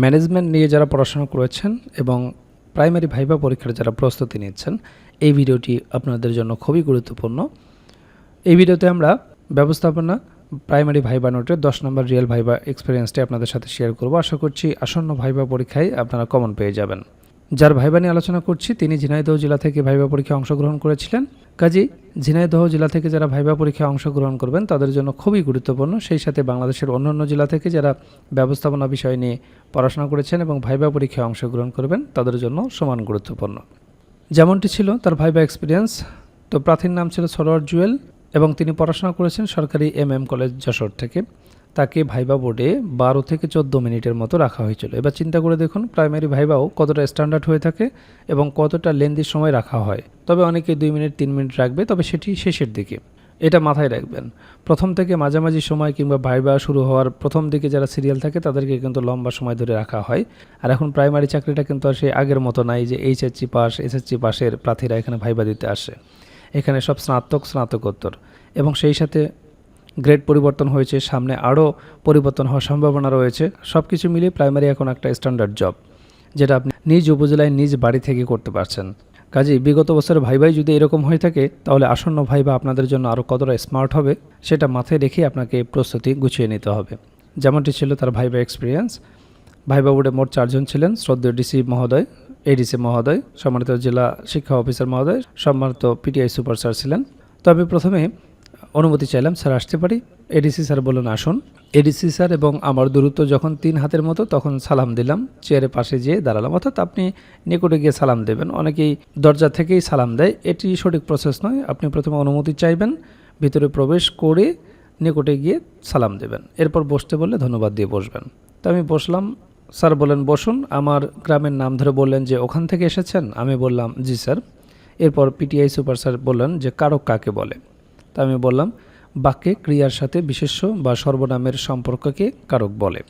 Management নিয়ে যারা পড়াশোনা করেছেন এবং প্রাইমারি ভাইবা পরীক্ষার যারা প্রস্তুতি নিচ্ছেন, এই ভিডিওটি আপনাদের জন্য খুবই গুরুত্বপূর্ণ। এই ভিডিওতে আমরা ব্যবস্থাপনা প্রাইমারি ভাইবা নোটের 10 নম্বর রিয়েল ভাইবা এক্সপিরিয়েন্সটি আপনাদের সাথে শেয়ার করব। আশা করছি আসন্ন ভাইবা পরীক্ষায় আপনারা কমন পেয়ে যাবেন। যার ভাইবা নিয়ে আলোচনা করছি তিনি ঝিনাইদহ জেলা থেকে ভাইবা পরীক্ষায় অংশগ্রহণ করেছিলেন। কাজেই ঝিনাইদহ জেলা থেকে যারা ভাইবা পরীক্ষায় অংশগ্রহণ করবেন তাদের জন্য খুবই গুরুত্বপূর্ণ। সেই সাথে বাংলাদেশের অন্যান্য জেলা থেকে যারা ব্যবস্থাপনা বিষয় নিয়ে পড়াশোনা করেছেন এবং ভাইবা পরীক্ষায় অংশগ্রহণ করবেন তাদের জন্য সমান গুরুত্বপূর্ণ। যেমনটি ছিল তার ভাইবা এক্সপিরিয়েন্স। তো প্রার্থীর নাম ছিল সরোয়ার জুয়েল এবং তিনি পড়াশোনা করেছেন সরকারি MM কলেজ যশোর থেকে। তাকে ভাইবা বোর্ডে 12 থেকে 14 মিনিটের মতো রাখা হয়েছিল। এবার চিন্তা করে দেখুন প্রাইমারি ভাইবাও কতটা স্ট্যান্ডার্ড হয়ে থাকে এবং কতটা লেন্দি সময় রাখা হয়। তবে অনেকে 2 মিনিট 3 মিনিট রাখবে, তবে সেটি শেষের দিকে। এটা মাথায় রাখবেন। প্রথম থেকে মাঝামাঝি সময় কিংবা ভাইবা শুরু হওয়ার প্রথম দিকে যারা সিরিয়াল থাকে তাদেরকে কিন্তু লম্বা সময় ধরে রাখা হয়। আর এখন প্রাইমারি চাকরিটা কিন্তু আর সেই আগের মতো নাই যে HSC পাস SSC পাসের প্রার্থীরা এখানে ভাইবা দিতে আসে। এখানে সব স্নাতকোত্তর এবং সেই সাথে গ্রেড পরিবর্তন হয়েছে, সামনে আরও পরিবর্তন হওয়ার সম্ভাবনা রয়েছে। সব কিছু মিলিয়ে প্রাইমারি এখন একটা স্ট্যান্ডার্ড জব, যেটা আপনি নিজ উপজেলায় নিজ বাড়ি থেকে করতে পারছেন। কাজেই বিগত বছরের ভাইবাই যদি এরকম হয়ে থাকে তাহলে আসন্ন ভাইবা আপনাদের জন্য আরও কতটা স্মার্ট হবে সেটা মাথায় রেখে আপনাকে প্রস্তুতি গুছিয়ে নিতে হবে। যেমনটি ছিল তার ভাইবা এক্সপিরিয়েন্স। ভাইবা বোর্ডে মোট 4 জন ছিলেন। শ্রদ্ধেয় DC মহোদয়, ADC মহোদয়, সম্মানিত জেলা শিক্ষা অফিসার মহোদয়, সম্মানিত PTI সুপার স্যার ছিলেন। তো আমি প্রথমে অনুমতি চাইলাম, স্যার আসতে পারি? ADC স্যার বললেন আসুন। ADC স্যার এবং আমার দূরত্ব যখন 3 হাতের মতো তখন সালাম দিলাম, চেয়ারের পাশে যেয়ে দাঁড়ালাম। অর্থাৎ আপনি নিকটে গিয়ে সালাম দেবেন। অনেকেই দরজা থেকেই সালাম দেয়, এটি সঠিক প্রসেস নয়। আপনি প্রথমে অনুমতি চাইবেন, ভিতরে প্রবেশ করে নিকটে গিয়ে সালাম দেবেন, এরপর বসতে বললে ধন্যবাদ দিয়ে বসবেন। তো আমি বসলাম। স্যার বলেন বসুন। আমার গ্রামের নাম ধরে বললেন যে ওখান থেকে এসেছেন? আমি বললাম জি স্যার। এরপর PTI সুপার স্যার বললেন যে কারক কাকে বলে? তা আমি বললাম বাক্যে ক্রিয়ার সাথে বিশেষ্য বা সর্বনামের সম্পর্ককে কারক বলে।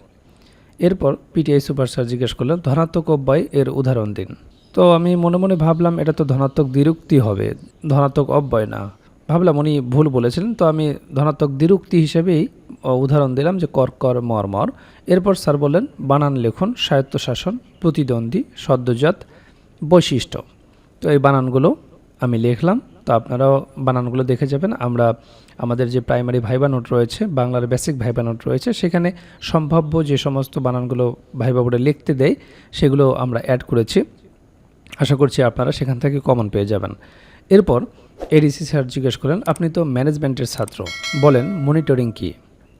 এরপর PTI সুপার স্যার জিজ্ঞেস করলেন ধনাত্মক অব্যয় এর উদাহরণ দিন। তো আমি মনে মনে ভাবলাম এটা তো ধনাত্মক দ্বিরুক্তি হবে, ধনাত্মক অব্যয় না। ভাবলাম উনি ভুল বলেছিলেন, তো আমি ধনাত্মক দ্বিরুক্তি হিসেবেই উদাহরণ দিলাম যে কর কর মর মর। এরপর স্যার বললেন বানান লিখুন, স্বায়ত্তশাসন, প্রতিদ্বন্দ্বী, সদ্যজাত, বৈশিষ্ট্য। তো এই বানানগুলো আমি লিখলাম। তো আপনারাও বানানগুলো দেখে যাবেন। আমরা আমাদের যে প্রাইমারি ভাইবা নোট রয়েছে, বাংলার বেসিক ভাইবা নোট রয়েছে, সেখানে সম্ভাব্য যে সমস্ত বানানগুলো ভাইবা বোর্ডে লিখতে দেয় সেগুলো আমরা অ্যাড করেছি। আশা করছি আপনারা সেখান থেকে কমন পেয়ে যাবেন। এরপর ADC স্যার জিজ্ঞেস করেন আপনি তো ম্যানেজমেন্টের ছাত্র, বলেন মনিটরিং কী?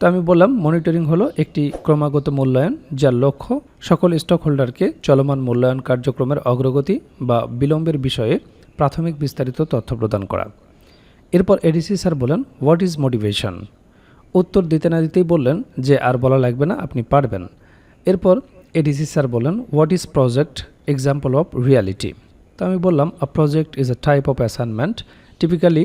তো আমি বললাম মনিটরিং হলো একটি ক্রমাগত মূল্যায়ন যার লক্ষ্য সকল স্টক হোল্ডারকে চলমান মূল্যায়ন কার্যক্রমের অগ্রগতি বা বিলম্বের বিষয়ে প্রাথমিক বিস্তারিত তথ্য প্রদান করা। এরপর ADC স্যার বলেন হোয়াট ইজ মোটিভেশন? উত্তর দিতে না দিতেই বললেন যে আর বলা লাগবে না, আপনি পারবেন। এরপর ADC স্যার বলেন what is project example of reality? তো আমি বললাম a project is a type of assignment typically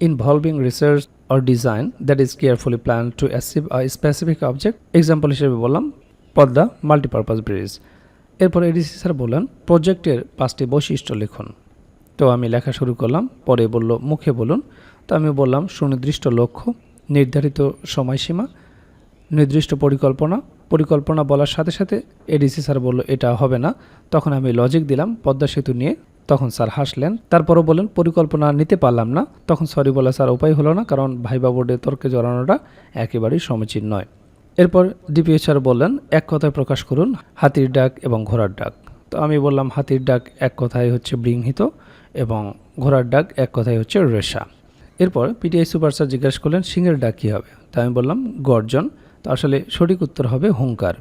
involving research or design that is carefully plan to achieve a specific object. এক্সাম্পল হিসেবে বললাম পদ্মা মাল্টিপারপাস ব্রিজ। এরপর ADC sir বললেন প্রজেক্টের 5টি বৈশিষ্ট্য লিখুন। তো আমি লেখা শুরু করলাম। পরে বলল মুখে বলুন। তো আমি বললাম সুনির্দিষ্ট লক্ষ্য, নির্ধারিত সময়সীমা, নির্দিষ্ট পরিকল্পনা বলার সাথে সাথে ADC স্যার বলল এটা হবে না। তখন আমি লজিক দিলাম পদ্মা সেতু নিয়ে। তখন স্যার হাসলেন। তারপরও বললেন পরিকল্পনা নিতে পারলাম না। তখন সরি বলা স্যার উপায় হলো না, কারণ ভাইবা বোর্ডে তর্কে জড়ানোটা একেবারেই সমীচীন নয়। এরপর DPO স্যার বললেন এক কথায় প্রকাশ করুন হাতির ডাক এবং ঘোড়ার ডাক। তো আমি বললাম হাতির ডাক এক কথায় হচ্ছে বৃংহিত এবং ঘোড়ার ডাক এক কথায় হচ্ছে রেশা। এরপর PTI সুপার স্যার জিজ্ঞাসা করলেন সিংহের ডাক কী হবে? তা আমি বললাম গর্জন। তো আসলে সঠিক উত্তর হবে হুঙ্কার।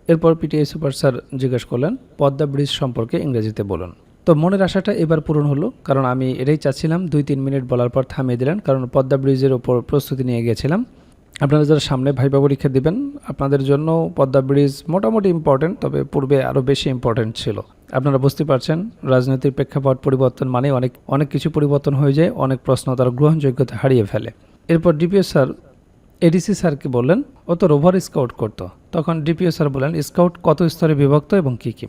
এরপর PTI সুপার স্যার জিজ্ঞাসা করলেন পদ্মা ব্রিজ সম্পর্কে ইংরেজিতে বলুন। তো মনের আশাটা এবার পূরণ হলো, কারণ আমি এটাই চাচ্ছিলাম। 2-3 মিনিট বলার পর থামিয়ে দিলেন, কারণ পদ্মা ব্রিজের ওপর প্রস্তুতি নিয়ে গিয়েছিলাম। আপনারা যারা সামনে ভাইবা পরীক্ষা দিবেন আপনাদের জন্য পদ্মা ব্রিজ মোটামুটি ইম্পর্টেন্ট, তবে পূর্বে আরও বেশি ইম্পর্টেন্ট ছিল। আপনারা বুঝতে পারছেন রাজনৈতিক প্রেক্ষাপট পরিবর্তন মানে অনেক কিছু পরিবর্তন হয়ে যায়, অনেক প্রশ্ন তার গ্রহণযোগ্যতা হারিয়ে ফেলে। এরপর DPO স্যার ADC স্যারকে বললেন ও তো রোভার স্কাউট করতো। তখন DPO স্যার বললেন স্কাউট কত স্তরে বিভক্ত এবং কী কী?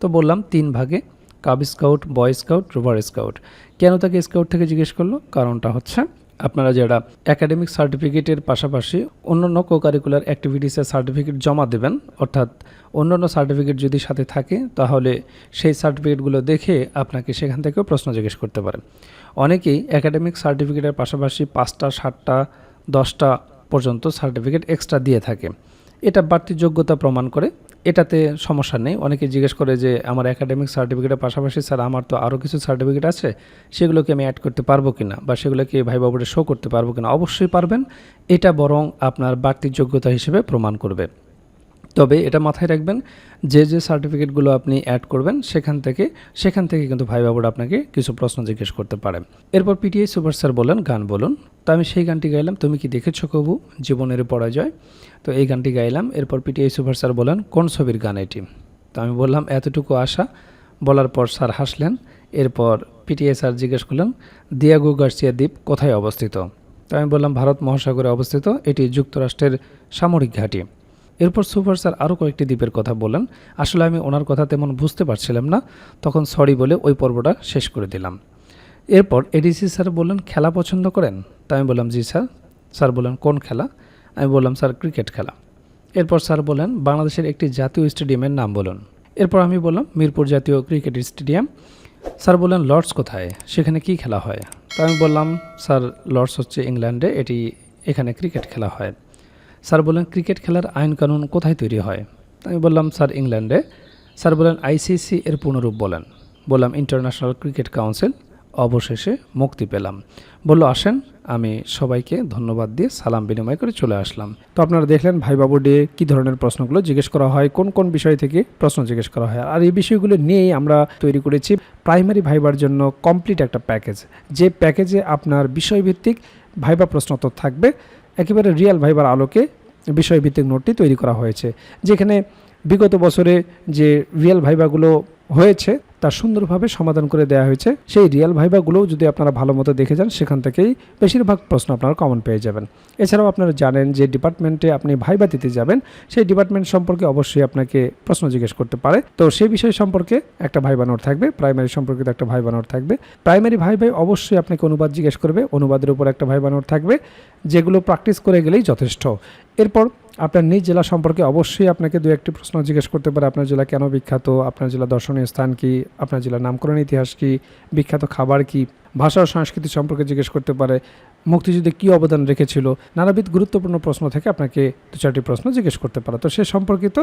তো বললাম 3 ভাগে, cub scout, boy scout, rover scout. কেন তাকে স্কাউট থেকে জিজ্ঞেস করলো? কারণটা হচ্ছে আপনারা যারা একাডেমিক সার্টিফিকেটের পাশাপাশি অন্যান্য কোকারিকুলার অ্যাক্টিভিটিসের সার্টিফিকেট জমা দেবেন, অর্থাৎ অন্যান্য সার্টিফিকেট যদি সাথে থাকে তাহলে সেই সার্টিফিকেটগুলো দেখে আপনাকে সেখান থেকেও প্রশ্ন জিজ্ঞেস করতে পারেন। অনেকেই একাডেমিক সার্টিফিকেটের পাশাপাশি 5টা 7টা 10টা পর্যন্ত সার্টিফিকেট এক্সট্রা দিয়ে থাকে। এটা বাড়তি যোগ্যতা প্রমাণ করে, এটাতে সমস্যা নেই। অনেকে জিজ্ঞেস করে যে আমার একাডেমিক সার্টিফিকেটের পাশাপাশি স্যার আমার তো আরও কিছু সার্টিফিকেট আছে, সেগুলোকে আমি অ্যাড করতে পারবো কিনা বা সেগুলোকে ভাইবা বোর্ডে শো করতে পারবো কিনা। অবশ্যই পারবেন, এটা বরং আপনার বাড়তি যোগ্যতা হিসেবে প্রমাণ করবে। তবে এটা মাথায় রাখবেন, যে সার্টিফিকেটগুলো আপনি অ্যাড করবেন সেখান থেকে কিন্তু ভাইবা বোর্ড আপনাকে কিছু প্রশ্ন জিজ্ঞেস করতে পারে। এরপর পিটিআই সুপার স্যার বলেন গান বলুন। তো আমি সেই গানটি গাইলাম, তুমি কি দেখেছো কবু জীবনের পরাজয়। তো এই গানটি গাইলাম। এরপর পিটিআই সুপার স্যার বলেন কোন ছবির গান এটি। তো আমি বললাম এতটুকু আশা। বলার পর স্যার হাসলেন। এরপর পিটিআই স্যার জিজ্ঞেস করলেন দিয়াগো গার্সিয়া দ্বীপ কোথায় অবস্থিত। তো আমি বললাম ভারত মহাসাগরে অবস্থিত, এটি যুক্তরাষ্ট্রের সামরিক ঘাঁটি। এরপর সুপার স্যার আরও কয়েকটি দ্বীপের কথা বলেন। আসলে আমি ওনার কথা তেমন বুঝতে পারছিলাম না, তখন সরি বলে ওই পর্বটা শেষ করে দিলাম। এরপর এডিসি স্যার বললেন খেলা পছন্দ করেন। তাই আমি বললাম জি স্যার। স্যার বললেন কোন খেলা। আমি বললাম স্যার ক্রিকেট খেলা। এরপর স্যার বলেন বাংলাদেশের একটি জাতীয় স্টেডিয়ামের নাম বলুন। এরপর আমি বললাম মিরপুর জাতীয় ক্রিকেট স্টেডিয়াম। স্যার বললেন লর্ডস কোথায়, সেখানে কি খেলা হয়। তো আমি বললাম স্যার লর্ডস হচ্ছে ইংল্যান্ডে, এখানে ক্রিকেট খেলা হয়। স্যার বললেন ক্রিকেট খেলার আইন কানুন কোথায় তৈরি হয়। আমি বললাম স্যার ইংল্যান্ডে। স্যার বললেন আইসিসি এর পূর্ণরূপ বলেন। বললাম ইন্টারন্যাশনাল ক্রিকেট কাউন্সিল। অবশেষে মুক্তি পেলাম। বলল আসেন, আমি সবাইকে ধন্যবাদ দিয়ে সালাম বিনিময় করে চলে আসলাম। তো আপনারা দেখলেন ভাইবা বোর্ডে কী ধরনের প্রশ্নগুলো জিজ্ঞেস করা হয়, কোন কোন বিষয় থেকে প্রশ্ন জিজ্ঞেস করা হয়। আর এই বিষয়গুলো নিয়েই আমরা তৈরি করেছি প্রাইমারি ভাইবার জন্য কমপ্লিট একটা প্যাকেজ, যে প্যাকেজে আপনার বিষয়ভিত্তিক ভাইবা প্রশ্নোত্তর থাকবে। একেবারে রিয়েল ভাইবার আলোকে বিষয়ভিত্তিক নোটটি তৈরি করা হয়েছে, যেখানে বিগত বছরে যে রিয়েল ভাইবাগুলো হয়েছে তা সুন্দরভাবে সমাধান করে দেওয়া হয়েছে। সেই রিয়েল ভাইবাগুলোও যদি আপনারা ভালো মতো দেখে যান, সেখান থেকেই বেশিরভাগ প্রশ্ন আপনারা কমন পেয়ে যাবেন। এছাড়াও আপনারা জানেন যে ডিপার্টমেন্টে আপনি ভাইবা দিতে যাবেন, সেই ডিপার্টমেন্ট সম্পর্কে অবশ্যই আপনাকে প্রশ্ন জিজ্ঞেস করতে পারে। তো সেই বিষয় সম্পর্কে একটা ভাইবা নোট থাকবে, প্রাইমারি সম্পর্কিত একটা ভাইবা নোট থাকবে। প্রাইমারি ভাইবাই অবশ্যই আপনাকে অনুবাদ জিজ্ঞেস করবে, অনুবাদের উপর একটা ভাইবা নোট থাকবে, যেগুলো প্র্যাকটিস করে গেলেই যথেষ্ট। এরপর আপনার নিজ জেলা সম্পর্কে অবশ্যই আপনাকে দু একটি প্রশ্ন জিজ্ঞেস করতে পারে। আপনার জেলা কেন বিখ্যাত, আপনার জেলা দর্শনীয় স্থান কি, আপনার জেলার নামকরণ ইতিহাস কি, বিখ্যাত খাবার কি, ভাষা ও সংস্কৃতি সম্পর্কে জিজ্ঞেস করতে পারে, মুক্তিযুদ্ধে কী অবদান রেখেছিল। নানাবিধ গুরুত্বপূর্ণ প্রশ্ন থেকে আপনাকে 2-4টি প্রশ্ন জিজ্ঞেস করতে পারে। তো সে সম্পর্কিত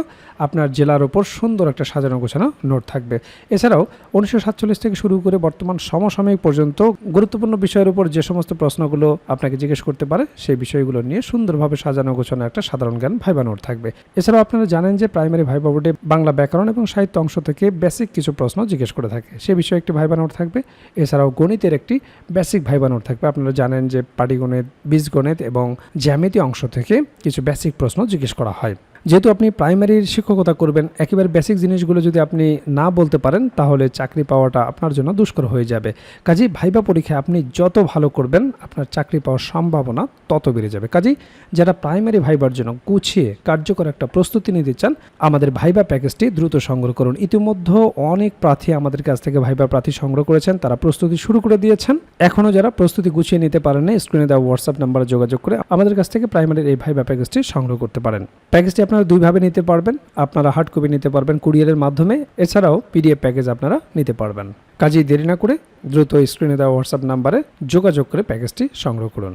আপনার জেলার ওপর সুন্দর একটা সাজানো গোছানো নোট থাকবে। এছাড়াও 1947 থেকে শুরু করে বর্তমান সমসাময়িক পর্যন্ত গুরুত্বপূর্ণ বিষয়ের উপর যে সমস্ত প্রশ্নগুলো আপনাকে জিজ্ঞেস করতে পারে, সেই বিষয়গুলো নিয়ে সুন্দরভাবে সাজানো গোছানো একটা সাধারণ জ্ঞান ভাইবা নোট থাকবে। এছাড়াও আপনারা জানেন যে প্রাইমারি ভাইবা বোর্ডে বাংলা ব্যাকরণ এবং সাহিত্য অংশ থেকে বেসিক কিছু প্রশ্ন জিজ্ঞেস করে থাকে, সে বিষয়ে একটি ভাইবা নোট থাকবে। এছাড়াও গণিতের একটি বেসিক ভাইবা নোট থাকবে। আপনারা জানেন যে পাটিগণিত, বীজগণিত এবং জ্যামিতি অংশ থেকে কিছু বেসিক প্রশ্ন জিজ্ঞেস করা হয়। যেহেতু আপনি প্রাইমারির শিক্ষকতা করবেন, একেবারে বেসিক জিনিসগুলো যদি আপনি না বলতে পারেন, তাহলে চাকরি পাওয়াটা আপনার জন্য দুষ্কর হয়ে যাবে। কাজেই ভাইবা পরীক্ষায় আপনি যত ভালো করবেন, আপনার চাকরি পাওয়ার সম্ভাবনা তত বেড়ে যাবে। কাজেই যারা প্রাইমারি ভাইবার জন্য গুছিয়ে কার্যকর একটা প্রস্তুতি নিতে চান, আমাদের ভাইবা প্যাকেজটি দ্রুত সংগ্রহ করুন। ইতিমধ্যে অনেক প্রার্থী আমাদের কাছ থেকে ভাইবা প্রার্থী সংগ্রহ করেছেন, তারা প্রস্তুতি শুরু করে দিয়েছেন। এখনও যারা প্রস্তুতি গুছিয়ে নিতে পারেন না, স্ক্রিনে দেওয়া হোয়াটসঅ্যাপ নাম্বারে যোগাযোগ করে আমাদের কাছ থেকে প্রাইমারির এই ভাইবা প্যাকেজটি সংগ্রহ করতে পারেন। প্যাকেজটি আপনারা দুইভাবে নিতে পারবেন, আপনারা হার্ড কপি নিতে পারবেন কুরিয়ারের মাধ্যমে, এছাড়াও পিডিএফ প্যাকেজ আপনারা নিতে পারবেন। কাজেই দেরি না করে দ্রুত স্ক্রিনে দেওয়া হোয়াটসঅ্যাপ নাম্বারে যোগাযোগ করে প্যাকেজটি সংগ্রহ করুন।